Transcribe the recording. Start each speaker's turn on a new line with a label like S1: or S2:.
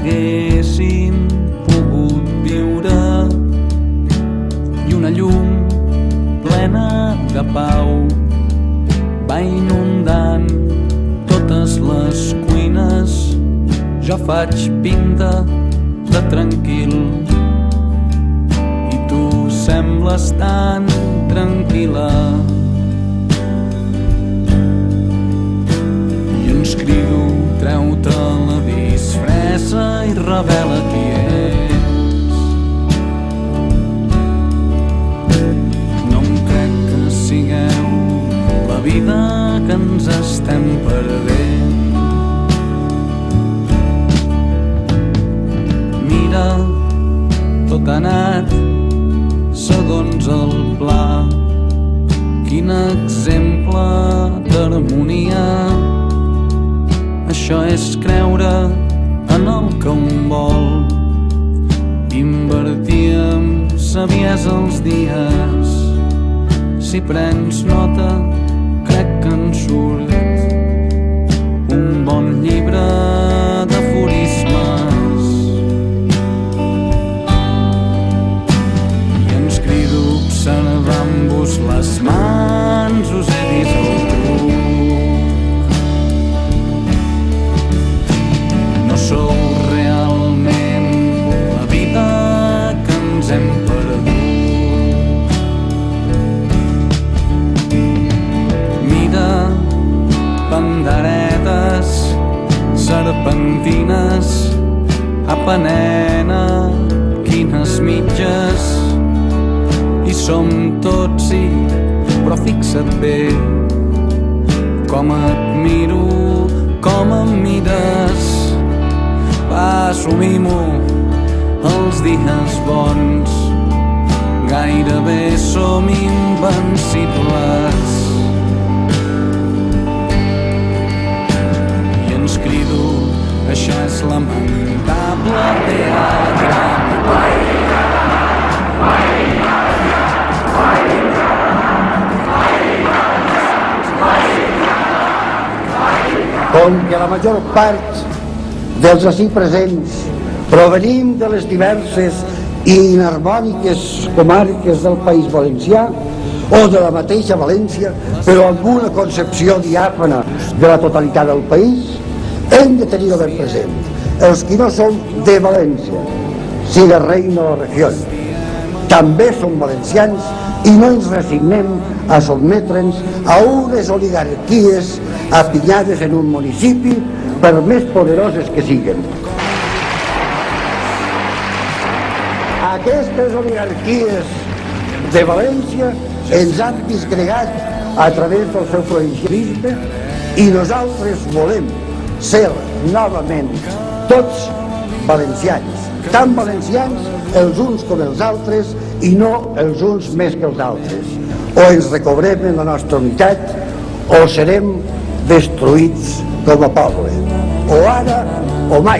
S1: haguéssim pogut viure i una llum plena de pau va inundant totes les cuines. Jo faig pinta de tranquil i tu sembles tan tranquil·la. I ens crido, treu-te la disfressa i revela qui ets. No em crec que sigueu la vida que ens estem perdent. Mira, tot ha anat segons el pla. Quin exemple d'harmonia. Això és creure en el que un vol. Invertir amb saviesa els dies. Si prens nota, crec que en surt un bon llibre d'aforismes. I ens crido observant-vos les mans, us he vist el truc. No sou realment la vida que ens hem perdut. Mira, panderetes, serpentines, apa nena, quines mitges. I som tots, sí, però fixa't bé com et miro, com em mires. Va, assumim-ho, els dies bons gairebé som invencibles. I ens crido, això és lamentable teatre.
S2: Com que la major part dels ací presents provenim de les diverses i inharmòniques comarques del País Valencià o de la mateixa València, però amb una concepció diàfana de la totalitat del país, hem de tenir ben present els que no som de València, si de reina o regió. També som valencians i no ens resignem a sotmetre'ns a unes oligarquies apinyades en un municipi, per més poderoses que siguen. Aquestes oligarquies de València ens han disgregat a través del seu provincialisme i nosaltres volem ser novament tots valencians, tan valencians els uns com els altres i no els uns més que els altres. O ens recobrem en la nostra unitat o serem destruïts com a poble, o ara o mai.